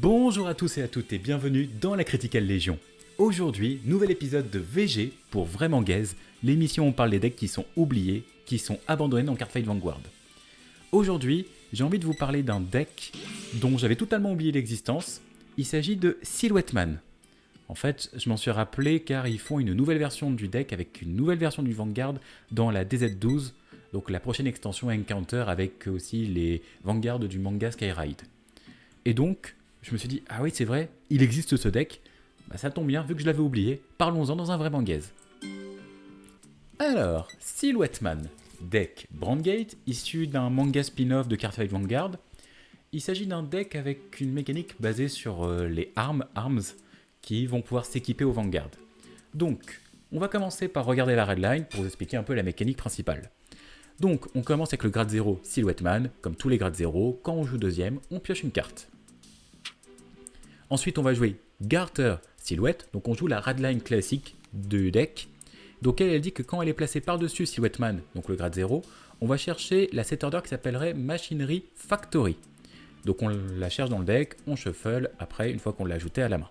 Bonjour à tous et à toutes et bienvenue dans la Critical Légion. Aujourd'hui, nouvel épisode de VG pour Vraiment Gaze, l'émission où on parle des decks qui sont oubliés, qui sont abandonnés dans Cardfight Vanguard. Aujourd'hui, j'ai envie de vous parler d'un deck dont j'avais totalement oublié l'existence. Il s'agit de Silhouette Man. En fait, je m'en suis rappelé car ils font une nouvelle version du deck avec une nouvelle version du Vanguard dans la DZ12, donc la prochaine extension Encounter avec aussi les Vanguards du manga Skyride. Et donc, je me suis dit, ah oui c'est vrai, il existe ce deck, bah ça tombe bien vu que je l'avais oublié, parlons-en dans un Vraiment Gaze. Alors, Silhouette Man, deck Brandgate, issu d'un manga spin-off de Cardfight Vanguard. Il s'agit d'un deck avec une mécanique basée sur les arms qui vont pouvoir s'équiper au Vanguard. Donc, on va commencer par regarder la redline pour vous expliquer un peu la mécanique principale. Donc, on commence avec le grade 0 Silhouette Man, comme tous les grades 0, quand on joue deuxième, on pioche une carte. Ensuite, on va jouer Garter Silhouette, donc on joue la redline classique du deck. Donc elle dit que quand elle est placée par-dessus Silhouette Man, donc le grade 0, on va chercher la set order qui s'appellerait Machinery Factory. Donc on la cherche dans le deck, on shuffle après une fois qu'on l'a ajoutée à la main.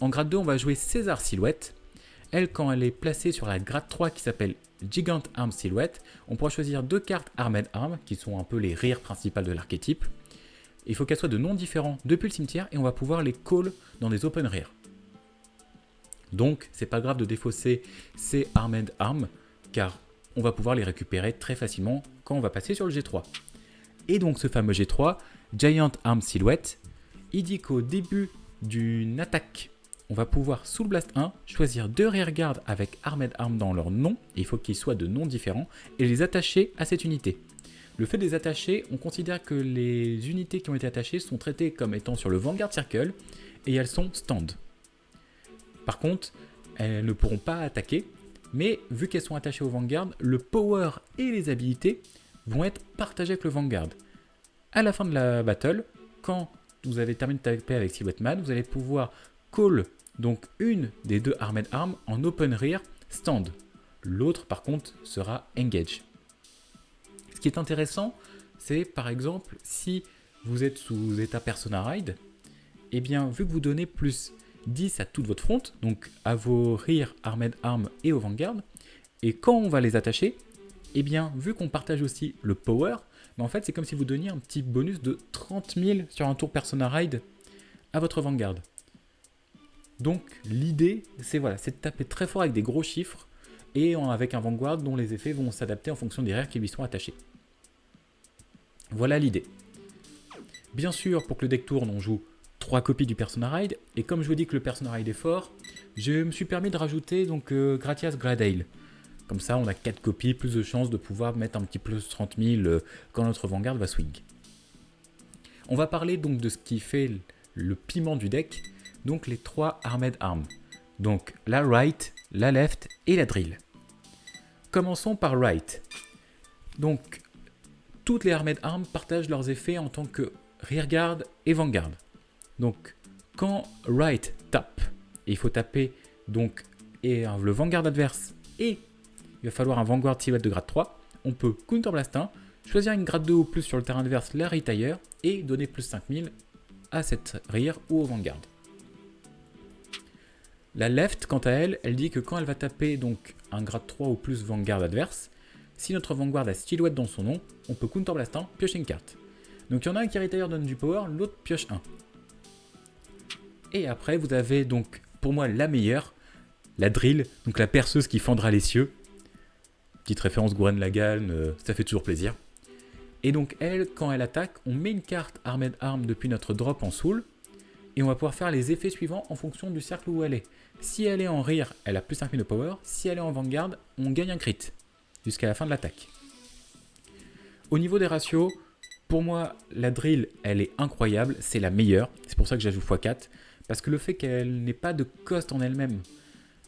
En grade 2, on va jouer César Silhouette. Elle, quand elle est placée sur la grade 3 qui s'appelle Gigant Arm Silhouette, on pourra choisir deux cartes Armed Arm, qui sont un peu les rears principales de l'archétype. Il faut qu'elles soient de noms différents depuis le cimetière et on va pouvoir les call dans des open rear. Donc, c'est pas grave de défausser ces Armed Arm, car on va pouvoir les récupérer très facilement quand on va passer sur le G3. Et donc, ce fameux G3, Giant Arm Silhouette, il dit qu'au début d'une attaque, on va pouvoir, sous le Blast 1, choisir deux rearguards avec Armed Arm dans leur nom, et il faut qu'ils soient de noms différents, et les attacher à cette unité. Le fait de les attacher, on considère que les unités qui ont été attachées sont traitées comme étant sur le Vanguard Circle, et elles sont stand. Par contre, elles ne pourront pas attaquer, mais vu qu'elles sont attachées au Vanguard, le power et les habilités vont être partagés avec le Vanguard. À la fin de la battle, quand vous avez terminé de taper avec Silhouette Man, vous allez pouvoir call donc une des deux Armed Arm en open rear stand. L'autre par contre sera engage. Ce qui est intéressant, c'est par exemple si vous êtes sous état Persona Ride, et bien vu que vous donnez plus 10 à toute votre front, donc à vos rear Armed Arm et au Vanguard, et quand on va les attacher, et bien vu qu'on partage aussi le power, mais en fait c'est comme si vous donniez un petit bonus de 30 000 sur un tour Persona Ride à votre Vanguard. Donc l'idée c'est de taper très fort avec des gros chiffres et avec un Vanguard dont les effets vont s'adapter en fonction des rears qui lui sont attachés. Voilà l'idée. Bien sûr, pour que le deck tourne, on joue 3 copies du Persona Ride, et comme je vous dis que le Persona Ride est fort, je me suis permis de rajouter donc Gratias Gradale. Comme ça, on a 4 copies, plus de chances de pouvoir mettre un petit plus 30 000 quand notre Vanguard va swing. On va parler donc de ce qui fait le piment du deck, donc les 3 Armed Arm. Donc la right, la left et la drill. Commençons par right. Donc toutes les Armed Arm partagent leurs effets en tant que rearguard et vanguard. Donc quand right tape, et il faut taper donc le vanguard adverse et il va falloir un vanguard silhouette de grade 3, on peut counter blast 1, choisir une grade 2 ou plus sur le terrain adverse, la retire et donner plus 5000 à cette rear ou au vanguard. La left, quant à elle, elle dit que quand elle va taper donc un grade 3 ou plus vanguard adverse, si notre vanguard a silhouette dans son nom, on peut counter blast 1, piocher une carte. Donc il y en a un qui retire donne du power, l'autre pioche 1. Et après vous avez donc pour moi la meilleure, la drill, donc la perceuse qui fendra les cieux. Petite référence Gurren Lagann, ça fait toujours plaisir. Et donc elle, quand elle attaque, on met une carte Armed Arm depuis notre drop en soul, et on va pouvoir faire les effets suivants en fonction du cercle où elle est. Si elle est en rear, elle a plus 5000 de power, si elle est en vanguard, on gagne un crit, jusqu'à la fin de l'attaque. Au niveau des ratios, pour moi, la drill, elle est incroyable, c'est la meilleure, c'est pour ça que j'ajoute x4, parce que le fait qu'elle n'ait pas de cost en elle-même,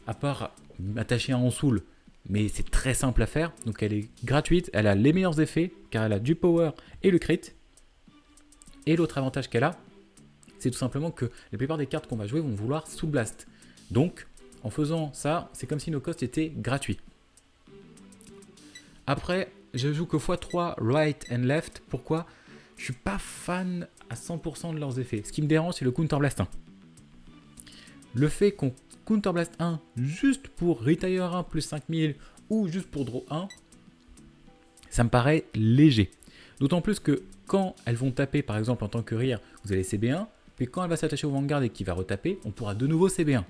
à part attacher un en soul, mais c'est très simple à faire, donc elle est gratuite, elle a les meilleurs effets, car elle a du power et le crit. Et l'autre avantage qu'elle a, c'est tout simplement que la plupart des cartes qu'on va jouer vont vouloir sous blast. Donc, en faisant ça, c'est comme si nos costs étaient gratuits. Après, je joue que x3 right and left. Pourquoi ? je suis pas fan à 100% de leurs effets. Ce qui me dérange, c'est le Counter Blast 1. Le fait qu'on Counter Blast 1 juste pour Retire 1 plus 5000 ou juste pour Draw 1, ça me paraît léger. D'autant plus que quand elles vont taper, par exemple en tant que Rear, vous allez CB1, puis quand elle va s'attacher au Vanguard et qu'il va retaper, on pourra de nouveau CB1.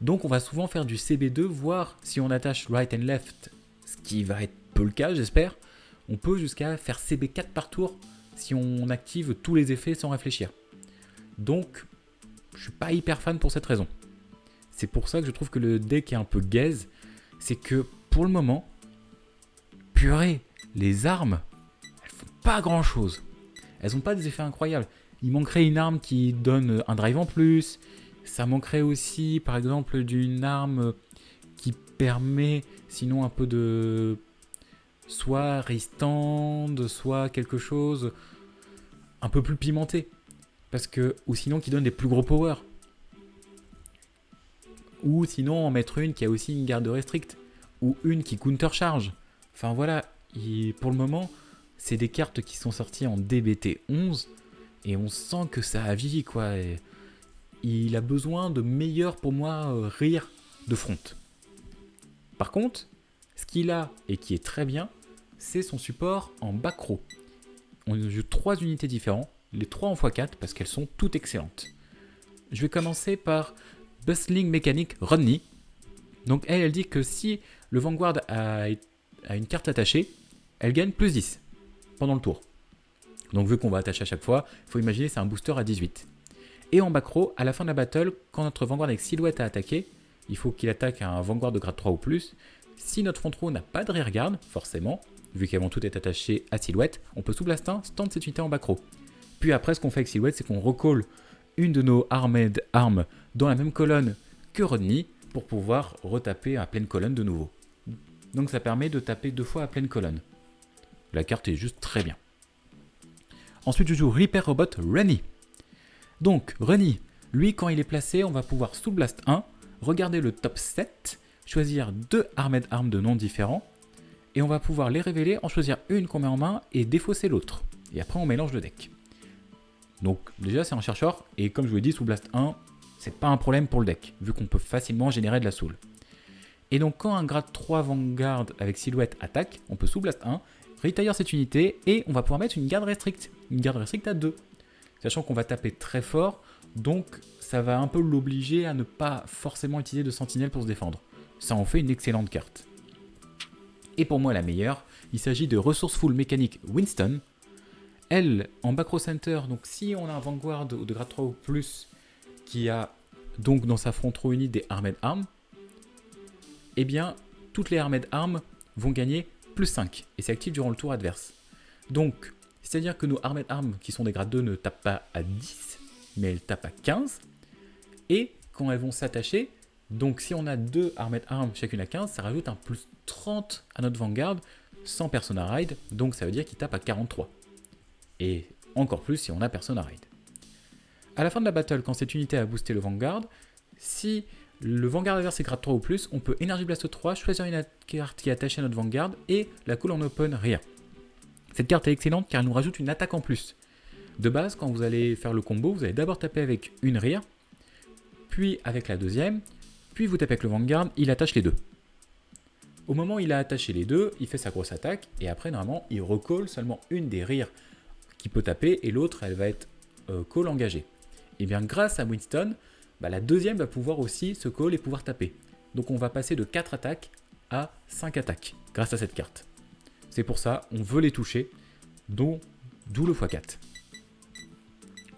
Donc on va souvent faire du CB2, voire si on attache right and left, ce qui va être peu le cas j'espère, on peut jusqu'à faire CB4 par tour si on active tous les effets sans réfléchir. Donc je suis pas hyper fan pour cette raison. C'est pour ça que je trouve que le deck est un peu gaze, c'est que pour le moment, purée, les armes, elles font pas grand chose. Elles n'ont pas des effets incroyables. Il manquerait une arme qui donne un drive en plus. Ça manquerait aussi, par exemple, d'une arme qui permet, sinon un peu de soit restand, soit quelque chose un peu plus pimenté. Parce que, ou sinon qui donne des plus gros powers. Ou sinon en mettre une qui a aussi une garde restrict. Ou une qui counter charge. Enfin voilà, pour le moment, c'est des cartes qui sont sorties en DBT 11. Et on sent que ça a vieilli quoi. Et il a besoin de meilleurs pour moi rire de front. Par contre, ce qu'il a et qui est très bien, c'est son support en back row. On joue 3 unités différentes, les 3 en x4 parce qu'elles sont toutes excellentes. Je vais commencer par Bustling Mechanic Rodney. Donc elle dit que si le Vanguard a une carte attachée, elle gagne plus 10 pendant le tour. Donc vu qu'on va attacher à chaque fois, il faut imaginer c'est un booster à 18. Et en back row, à la fin de la battle, quand notre Vanguard avec Silhouette a attaqué, il faut qu'il attaque à un Vanguard de grade 3 ou plus. Si notre front row n'a pas de rearguard, forcément, vu qu'elles vont toutes être attachées à Silhouette, on peut sous blast 1 stand cette unité en back row. Puis après, ce qu'on fait avec Silhouette, c'est qu'on recall une de nos armed armes dans la même colonne que Rodney pour pouvoir retaper à pleine colonne de nouveau. Donc ça permet de taper 2 fois à pleine colonne. La carte est juste très bien. Ensuite, je joue Repair Robot Rennie. Donc, Rennie, lui, quand il est placé, on va pouvoir sous blast 1, regarder le top 7, choisir 2 armed armes de noms différents, et on va pouvoir les révéler, en choisir une qu'on met en main et défausser l'autre. Et après, on mélange le deck. Donc, déjà, c'est un chercheur, et comme je vous l'ai dit, sous blast 1, c'est pas un problème pour le deck, vu qu'on peut facilement générer de la soul. Et donc, quand un grade 3 Vanguard avec Silhouette attaque, on peut sous blast 1, retire cette unité, et on va pouvoir mettre une garde restrict. Une garde restrict à 2. Sachant qu'on va taper très fort, donc ça va un peu l'obliger à ne pas forcément utiliser de sentinelle pour se défendre. Ça en fait une excellente carte. Et pour moi la meilleure, il s'agit de Resourceful Mécanique Winston. Elle, en back row center, donc si on a un Vanguard de grade 3 ou plus, qui a donc dans sa front row unit des Armed Arms, eh bien toutes les Armed Arms vont gagner plus 5, et c'est actif durant le tour adverse. Donc, c'est-à-dire que nos Armed Arms qui sont des grades 2 ne tapent pas à 10, mais elles tapent à 15. Et quand elles vont s'attacher, donc si on a 2 Armed Arms chacune à 15, ça rajoute un plus 30 à notre Vanguard sans Persona Ride, donc ça veut dire qu'il tape à 43. Et encore plus si on a Persona Ride. À la fin de la battle, quand cette unité a boosté le Vanguard, si le Vanguard adverse est grade 3 ou plus, on peut Energy Blast 3, choisir une carte qui est attachée à notre Vanguard et la call en open rear. Cette carte est excellente car elle nous rajoute une attaque en plus. De base, quand vous allez faire le combo, vous allez d'abord taper avec une rear, puis avec la deuxième, puis vous tapez avec le Vanguard, il attache les deux. Au moment où il a attaché les deux, il fait sa grosse attaque, et après, normalement, il recall seulement une des rear qui peut taper, et l'autre, elle va être call engagée. Et bien, grâce à Winston, la deuxième va pouvoir aussi se call et pouvoir taper. Donc on va passer de 4 attaques à 5 attaques, grâce à cette carte. C'est pour ça, on veut les toucher, d'où le x4.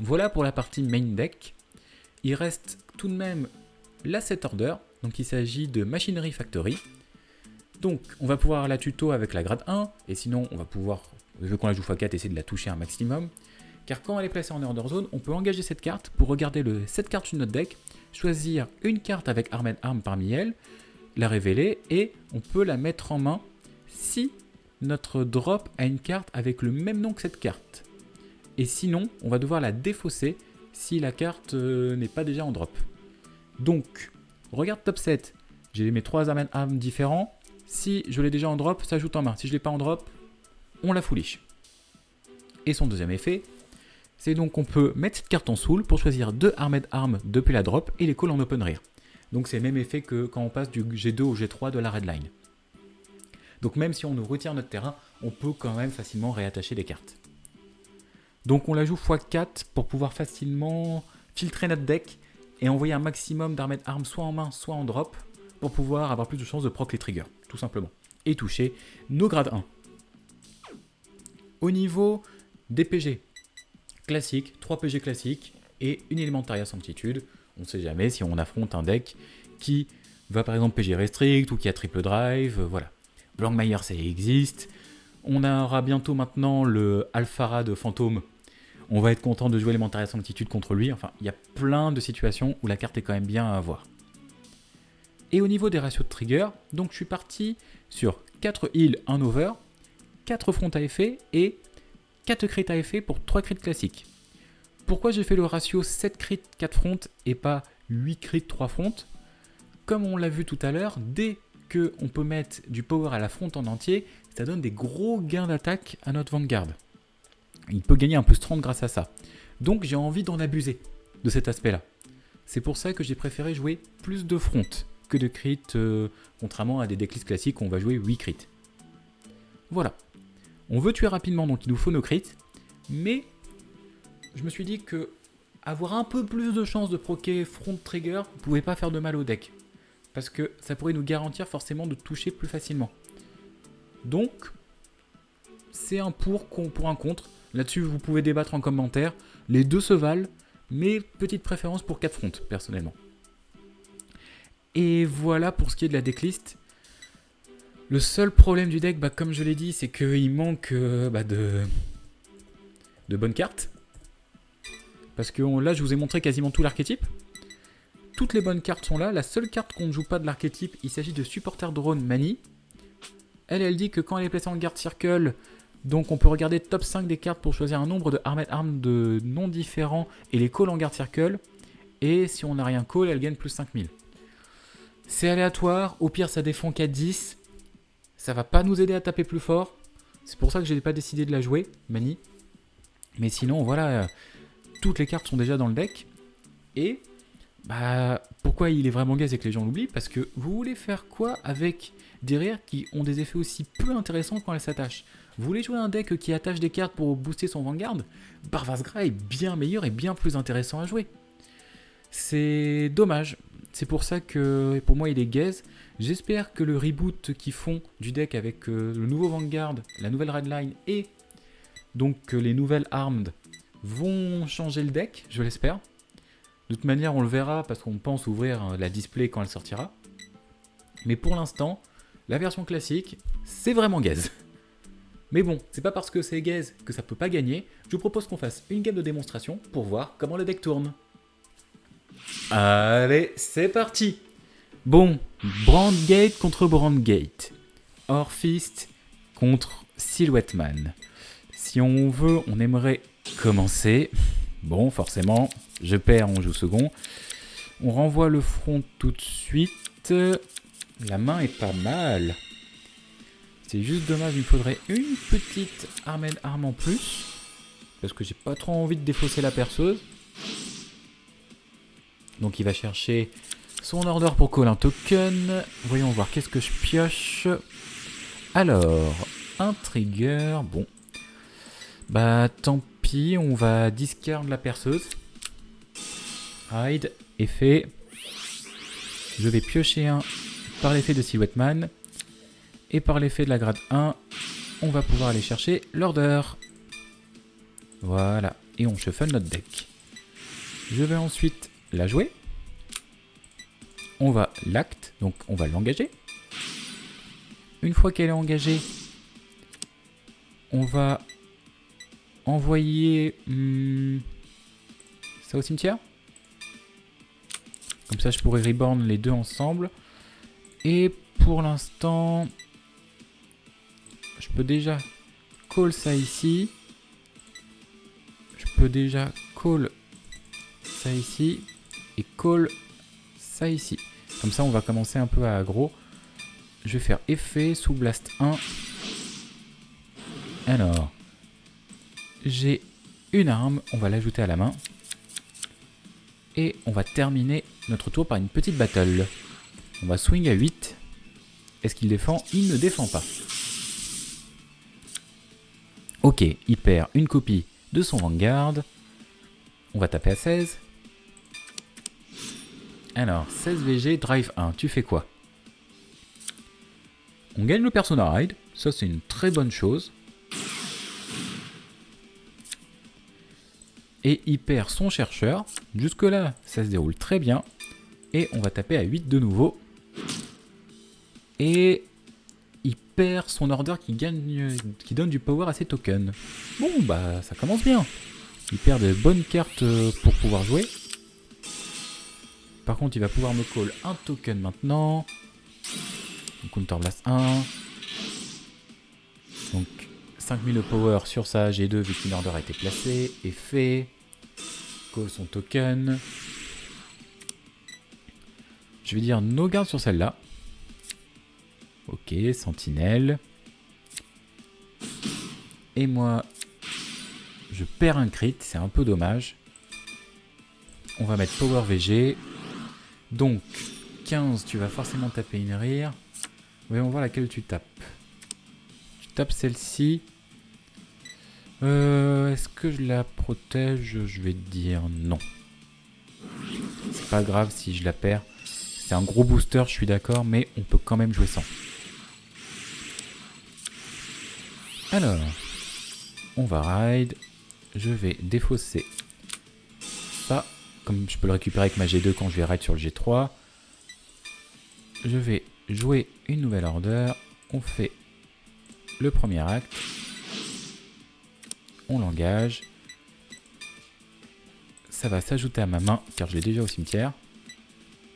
Voilà pour la partie main deck. Il reste tout de même la set order, donc il s'agit de Machinery Factory. Donc on va pouvoir la tuto avec la grade 1, et sinon on va pouvoir, vu qu'on la joue x4, essayer de la toucher un maximum. Car quand elle est placée en order zone, on peut engager cette carte pour regarder cette carte de notre deck, choisir une carte avec Armed Arm parmi elles, la révéler, et on peut la mettre en main si notre drop a une carte avec le même nom que cette carte. Et sinon, on va devoir la défausser si la carte n'est pas déjà en drop. Donc, regarde top 7. J'ai mes 3 armes différents. Si je l'ai déjà en drop, ça ajoute en main. Si je ne l'ai pas en drop, on la foolish. Et son deuxième effet, c'est donc qu'on peut mettre cette carte en soul pour choisir 2 Armed Arms depuis la drop et les call en open rear. Donc c'est le même effet que quand on passe du G2 au G3 de la redline. Donc même si on nous retire notre terrain, on peut quand même facilement réattacher les cartes. Donc on la joue x4 pour pouvoir facilement filtrer notre deck et envoyer un maximum d'Armed Arms soit en main, soit en drop, pour pouvoir avoir plus de chances de proc les triggers, tout simplement. Et toucher nos grades 1. Au niveau des PG, classique, 3 PG classiques et une Elementaria Sanctitude. On ne sait jamais si on affronte un deck qui va par exemple PG Restrict ou qui a triple drive, voilà. Blancmeyer, ça existe. On aura bientôt maintenant le Alphara de Fantôme. On va être content de jouer Elementaria Sanctitude contre lui. Enfin, il y a plein de situations où la carte est quand même bien à avoir. Et au niveau des ratios de trigger, donc je suis parti sur 4 heal, 1 over, 4 front à effet et 4 crits à effet pour 3 crits classiques. Pourquoi j'ai fait le ratio 7 crits 4 front et pas 8 crits 3 front? Comme on l'a vu tout à l'heure, dès qu'on peut mettre du power à la front en entier, ça donne des gros gains d'attaque à notre Vanguard. Il peut gagner un plus 30 grâce à ça. Donc j'ai envie d'en abuser de cet aspect-là. C'est pour ça que j'ai préféré jouer plus de front que de crit, contrairement à des decklists classiques où on va jouer 8 crits. Voilà. On veut tuer rapidement, donc il nous faut nos crits, mais je me suis dit que avoir un peu plus de chances de proquer front trigger ne pouvait pas faire de mal au deck. Parce que ça pourrait nous garantir forcément de toucher plus facilement. Donc, c'est un pour un contre. Là-dessus, vous pouvez débattre en commentaire. Les deux se valent, mais petite préférence pour 4 fronts, personnellement. Et voilà pour ce qui est de la decklist. Le seul problème du deck, comme je l'ai dit, c'est qu'il manque de bonnes cartes. Parce que là, je vous ai montré quasiment tout l'archétype. Toutes les bonnes cartes sont là. La seule carte qu'on ne joue pas de l'archétype, il s'agit de Supporter Drone Mani. Elle dit que quand elle est placée en Guard Circle, donc on peut regarder top 5 des cartes pour choisir un nombre de Armed Arms de non différents et les call en Guard Circle. Et si on n'a rien call, elle gagne plus 5000. C'est aléatoire, au pire ça défend 4-10. Ça va pas nous aider à taper plus fort. C'est pour ça que je n'ai pas décidé de la jouer, Mani. Mais sinon, voilà, toutes les cartes sont déjà dans le deck. Et pourquoi il est vraiment gaze et que les gens l'oublient? Parce que vous voulez faire quoi avec des rares qui ont des effets aussi peu intéressants quand elles s'attachent? Vous voulez jouer un deck qui attache des cartes pour booster son Vanguard? Barvasgra est bien meilleur et bien plus intéressant à jouer. C'est dommage. C'est pour ça que pour moi il est gaze. J'espère que le reboot qu'ils font du deck avec le nouveau Vanguard, la nouvelle Redline et donc les nouvelles Armed vont changer le deck, je l'espère. De toute manière, on le verra parce qu'on pense ouvrir la display quand elle sortira. Mais pour l'instant, la version classique, c'est vraiment gaze. Mais bon, c'est pas parce que c'est gaze que ça peut pas gagner. Je vous propose qu'on fasse une game de démonstration pour voir comment le deck tourne. Allez, c'est parti. Bon, Brandgate contre Brandgate. Orfist contre Silhouette Man. Si on veut, on aimerait commencer. Bon, forcément, je perds, on joue second. On renvoie le front tout de suite. La main est pas mal. C'est juste dommage, il me faudrait une petite Armed Arm en plus. Parce que j'ai pas trop envie de défausser la perceuse. Donc il va chercher son order pour call un token. Voyons voir qu'est-ce que je pioche. Alors, un trigger. Bon. Tant pis, on va discard la perceuse. Hide, effet. Je vais piocher un par l'effet de Silhouette Man. Et par l'effet de la grade 1, on va pouvoir aller chercher l'order. Voilà, et on shuffle notre deck. Je vais ensuite la jouer. On va l'acte, donc on va l'engager. Une fois qu'elle est engagée, on va envoyer ça au cimetière. Comme ça, je pourrais reborn les deux ensemble. Et pour l'instant, je peux déjà call ça ici. Je peux déjà call ça ici. Et call ça ici. Comme ça, on va commencer un peu à aggro. Je vais faire effet sous blast 1. Alors, j'ai une arme, on va l'ajouter à la main. Et on va terminer notre tour par une petite battle. On va swing à 8. Est-ce qu'il défend? Il ne défend pas. Ok, il perd une copie de son Vanguard. On va taper à 16. Alors, 16 VG, drive 1, tu fais quoi? On gagne le Persona Ride, ça c'est une très bonne chose. Et il perd son chercheur. Jusque là, ça se déroule très bien. Et on va taper à 8 de nouveau. Et il perd son order qui donne du power à ses tokens. Bon, bah ça commence bien. Il perd de bonnes cartes pour pouvoir jouer. Par contre, il va pouvoir me call un token maintenant. Counter Blast 1. Donc 5000 de power sur sa G2 vu qu'une order a été placée. Effet. Call son token. Je vais dire no garde sur celle-là. Ok, sentinelle. Et moi, je perds un crit, c'est un peu dommage. On va mettre power VG. Donc, 15, tu vas forcément taper une rire. Voyons voir laquelle tu tapes. Tu tapes celle-ci. Est-ce que je la protège? Je vais te dire non. C'est pas grave si je la perds. C'est un gros booster, je suis d'accord, mais on peut quand même jouer sans. Alors, on va ride. Je vais défausser ça. Comme je peux le récupérer avec ma G2 quand je vais ride sur le G3. Je vais jouer une nouvelle order. On fait le premier acte. On l'engage. Ça va s'ajouter à ma main car je l'ai déjà au cimetière.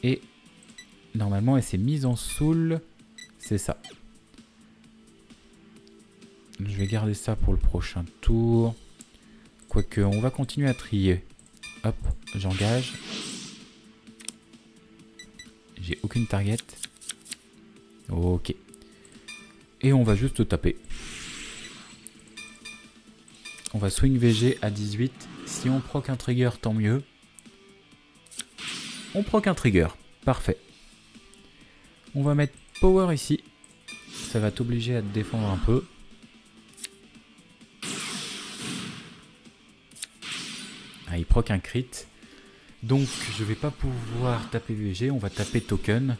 Et normalement elle s'est mise en soul. C'est ça. Je vais garder ça pour le prochain tour. Quoique on va continuer à trier. Hop, j'engage. J'ai aucune target. Ok. Et on va juste taper. On va swing VG à 18. Si on proc un trigger, tant mieux. On proc un trigger. Parfait. On va mettre power ici. Ça va t'obliger à te défendre un peu. Ah, il proc un crit. Donc je vais pas pouvoir taper VG. On va taper token.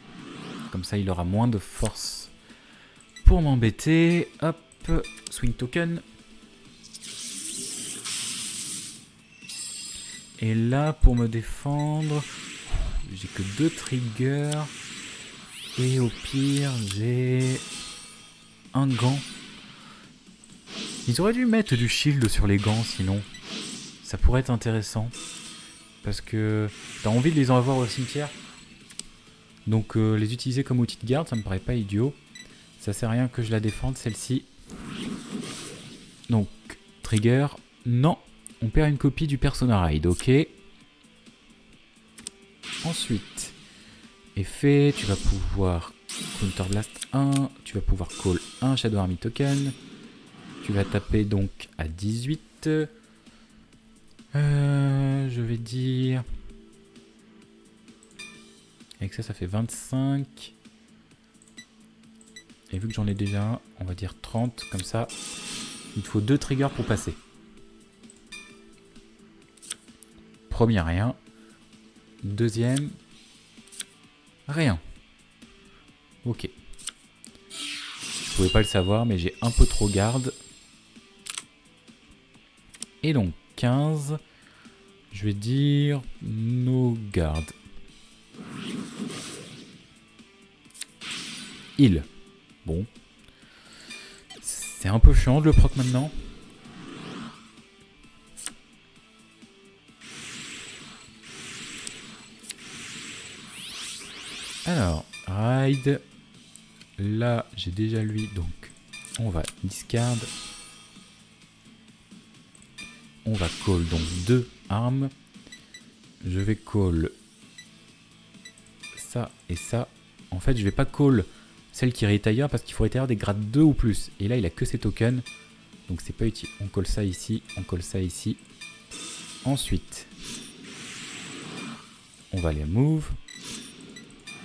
Comme ça il aura moins de force pour m'embêter. Hop. Swing token. Et là, pour me défendre, j'ai que 2 triggers. Et au pire, j'ai un gant. Ils auraient dû mettre du shield sur les gants, sinon. Ça pourrait être intéressant. Parce que t'as envie de les en avoir au cimetière. Donc les utiliser comme outil de garde, ça me paraît pas idiot. Ça sert à rien que je la défende, celle-ci. Donc, trigger, non. On perd une copie du Persona Ride, ok. Ensuite, effet, tu vas pouvoir Counter Blast 1, tu vas pouvoir call un Shadow Army Token. Tu vas taper donc à 18. Je vais dire... Avec ça, ça fait 25. Et vu que j'en ai déjà un, on va dire 30, comme ça. Il te faut 2 triggers pour passer. Premier, rien. Deuxième, rien. Ok. Je pouvais pas le savoir, mais j'ai un peu trop garde. Et donc, 15. Je vais dire no garde. Heal. Bon. C'est un peu chiant de le proc maintenant. Alors, ride. Là, j'ai déjà lui, donc on va discard. On va call donc 2 armes. Je vais call ça et ça. En fait, je vais pas call celle qui retire parce qu'il faut retire des grades 2 ou plus. Et là, il a que ses tokens. Donc c'est pas utile. On colle ça ici, on colle ça ici. Ensuite, on va aller move.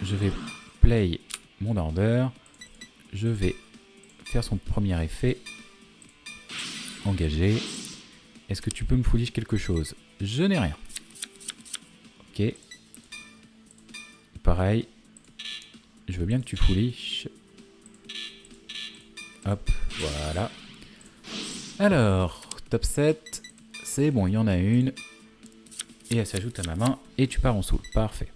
Je vais play mon order. Je vais faire son premier effet. Engagé. Est-ce que tu peux me foolish quelque chose? Je n'ai rien. Ok. Pareil. Je veux bien que tu foolish. Hop, voilà. Alors, top 7. C'est bon, il y en a une. Et elle s'ajoute à ma main. Et tu pars en soul. Parfait.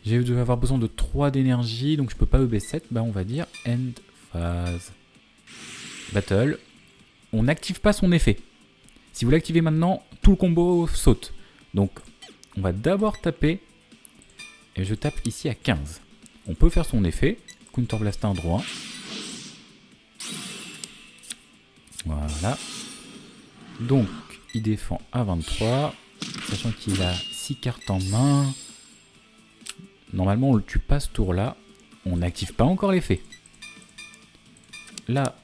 Je vais avoir besoin de 3 d'énergie. Donc je peux pas EB7. Bah on va dire end phase. Battle. On n'active pas son effet. Si vous l'activez maintenant, tout le combo saute. Donc on va d'abord taper. Et je tape ici à 15. On peut faire son effet. Counterblast 1, draw 1. Voilà. Donc, il défend à 23. Sachant qu'il a 6 cartes en main. Normalement, on le tue pas ce tour-là. On n'active pas encore l'effet. Là,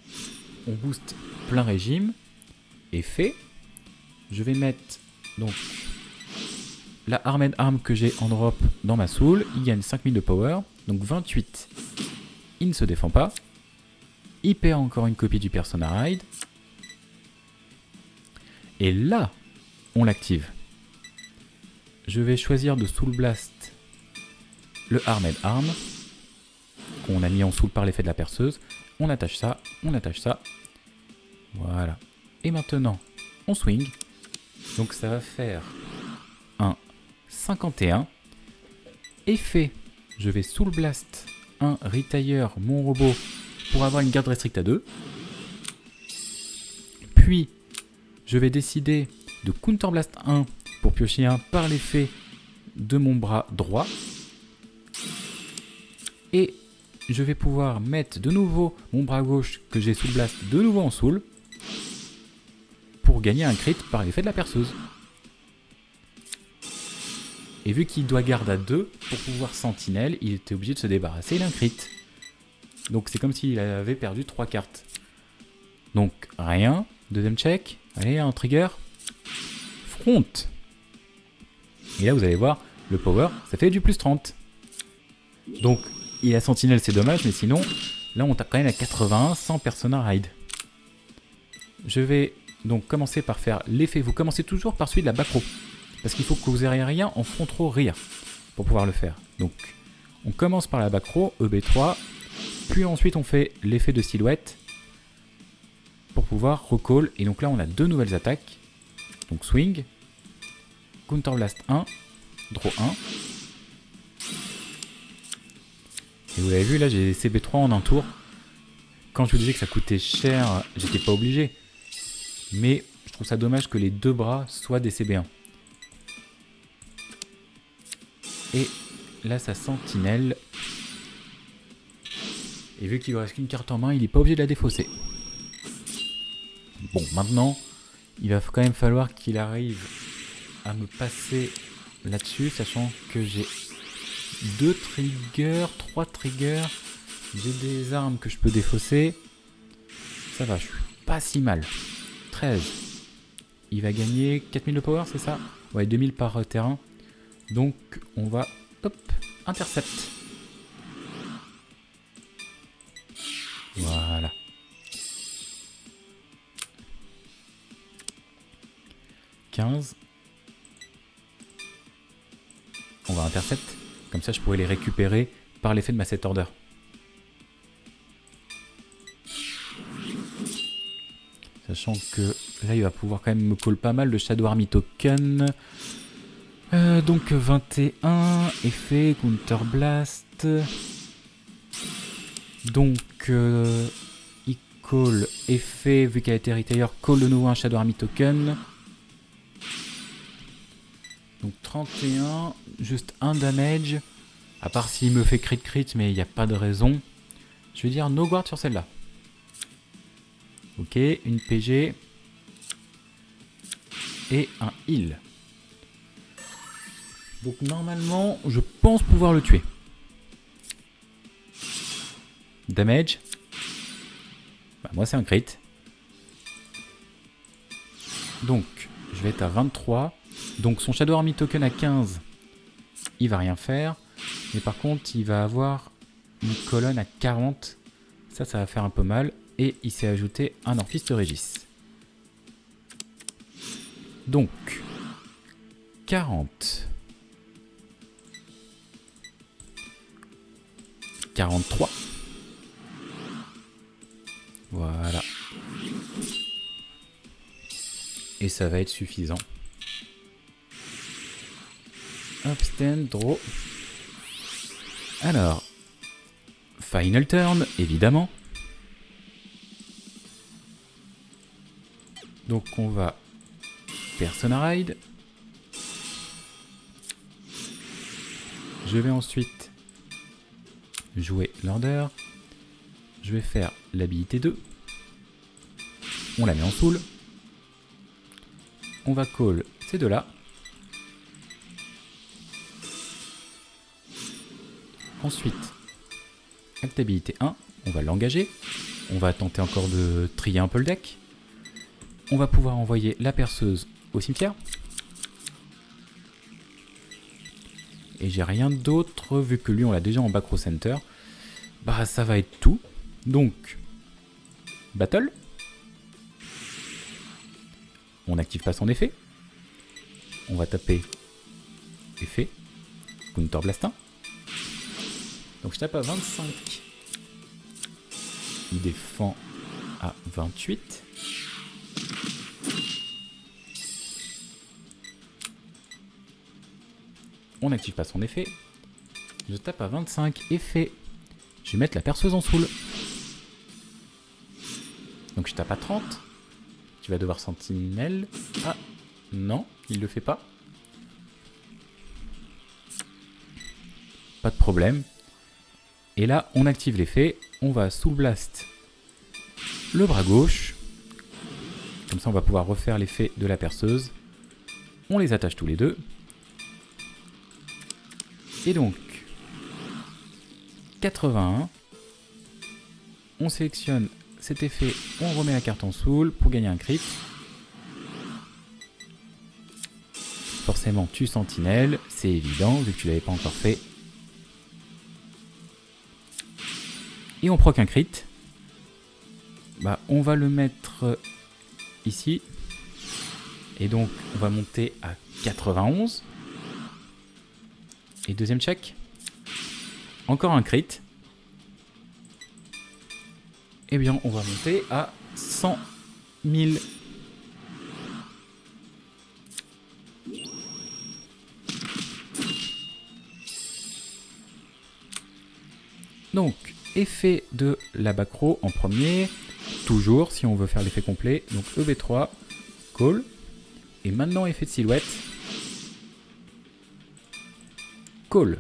on booste plein régime. Effet. Je vais mettre donc la Armed Arm que j'ai en drop dans ma soul. Il gagne 5000 de power. Donc 28. Il ne se défend pas. Il perd encore une copie du Persona Ride. Et là, on l'active. Je vais choisir de Soul Blast le Armed Arm qu'on a mis en soul par l'effet de la perceuse. On attache ça, on attache ça. Voilà. Et maintenant, on swing. Donc ça va faire un 51. Effet, je vais Soul Blast un Retire mon robot pour avoir une garde restrict à 2. Puis, je vais décider de Counterblast 1 pour piocher un par l'effet de mon bras droit. Et je vais pouvoir mettre de nouveau mon bras gauche que j'ai Soul Blast de nouveau en soul pour gagner un crit par l'effet de la perceuse. Et vu qu'il doit garde à 2, pour pouvoir sentinelle, il était obligé de se débarrasser d'un crit. Donc c'est comme s'il avait perdu 3 cartes. Donc rien, deuxième check, allez un trigger, front. Et là vous allez voir, le power, ça fait du plus 30. Donc il a sentinelle, c'est dommage, mais sinon, là on tape quand même à 81 sans Persona Ride. Je vais donc commencer par faire l'effet, vous commencez toujours par celui de la back row. Parce qu'il faut que vous ayez rien en front row rear pour pouvoir le faire. Donc, on commence par la back row, EB3, puis ensuite on fait l'effet de silhouette pour pouvoir recall. Et donc là, on a 2 nouvelles attaques. Donc swing, counterblast 1, draw 1. Et vous l'avez vu, là, j'ai CB3 en un tour. Quand je vous disais que ça coûtait cher, j'étais pas obligé. Mais je trouve ça dommage que les 2 bras soient des CB1. Et là, ça sentinelle. Et vu qu'il lui reste qu'une carte en main, il n'est pas obligé de la défausser. Bon, maintenant, il va quand même falloir qu'il arrive à me passer là-dessus, sachant que j'ai 2 triggers, 3 triggers. J'ai des armes que je peux défausser. Ça va, je suis pas si mal. 13. Il va gagner 4000 de power, c'est ça? Ouais, 2000 par terrain. Donc, on va, hop, intercept. Voilà. On va intercept. Comme ça, je pourrais les récupérer par l'effet de ma set order. Sachant que là, il va pouvoir quand même me call pas mal de Shadow Army Token. Donc 21, effet, Counter Blast. Donc, il call, effet, vu qu'elle a été retire, call de nouveau un Shadow Army Token. Donc 31, juste un damage. À part s'il me fait crit, mais il n'y a pas de raison. Je vais dire no guard sur celle-là. Ok, une PG. Et un heal. Donc normalement, je pense pouvoir le tuer. Damage. Bah, moi c'est un crit. Donc je vais être à 23. Donc son Shadow Army Token à 15, il va rien faire. Mais par contre il va avoir une colonne à 40. Ça va faire un peu mal. Et il s'est ajouté un Orphiste Régis. Donc 40. 43. Voilà. Et ça va être suffisant. Hop, stand, draw. Alors, final turn, évidemment. Donc on va Persona Ride. Je vais ensuite jouer l'order. Je vais faire l'habilité 2. On la met en soul. On va call ces deux-là. Ensuite, actabilité 1, on va l'engager. On va tenter encore de trier un peu le deck. On va pouvoir envoyer la perceuse au cimetière. Et j'ai rien d'autre, vu que lui on l'a déjà en back row center. Bah ça va être tout. Donc, battle. On n'active pas son effet. On va taper effet. Counter Blastin. Donc je tape à 25. Il défend à 28. On n'active pas son effet. Je tape à 25. Effet. Je vais mettre la perceuse en soul. Donc je tape à 30. Tu vas devoir sentinelle. Ah, non, il le fait pas. Pas de problème. Et là, on active l'effet. On va soul blast le bras gauche. Comme ça, on va pouvoir refaire l'effet de la perceuse. On les attache tous les deux. Et donc, 81. On sélectionne cet effet, on remet la carte en soul pour gagner un crit. Forcément, tu sentinelle, c'est évident, vu que tu l'avais pas encore fait. Et on proc un crit. Bah, on va le mettre ici. Et donc, on va monter à 91. Et deuxième check. Encore un crit. Eh bien, on va monter à 100 000. Donc, effet de la back row en premier. Toujours, si on veut faire l'effet complet. Donc, EB3, call. Et maintenant, effet de silhouette. Call.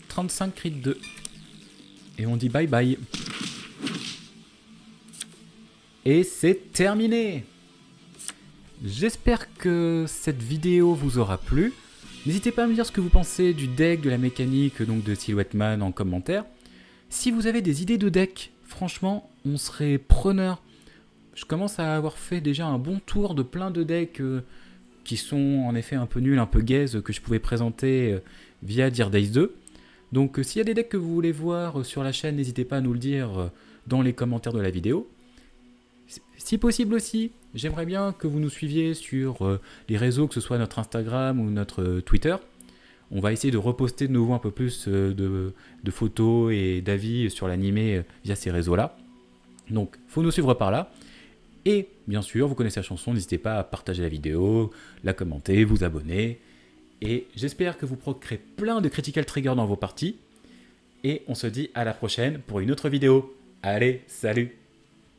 35 crit 2. Et on dit bye bye. Et c'est terminé. J'espère que cette vidéo vous aura plu. N'hésitez pas à me dire ce que vous pensez du deck, de la mécanique donc de Silhouette Man en commentaire. Si vous avez des idées de deck, franchement, on serait preneur. Je commence à avoir fait déjà un bon tour de plein de decks qui sont en effet un peu nuls, un peu gaze, que je pouvais présenter via Dear Days 2. Donc s'il y a des decks que vous voulez voir sur la chaîne, n'hésitez pas à nous le dire dans les commentaires de la vidéo. Si possible aussi, j'aimerais bien que vous nous suiviez sur les réseaux, que ce soit notre Instagram ou notre Twitter. On va essayer de reposter de nouveau un peu plus de photos et d'avis sur l'animé via ces réseaux-là. Donc, il faut nous suivre par là. Et bien sûr, vous connaissez la chanson, n'hésitez pas à partager la vidéo, la commenter, vous abonner. Et j'espère que vous procurez plein de Critical Trigger dans vos parties. Et on se dit à la prochaine pour une autre vidéo. Allez, salut!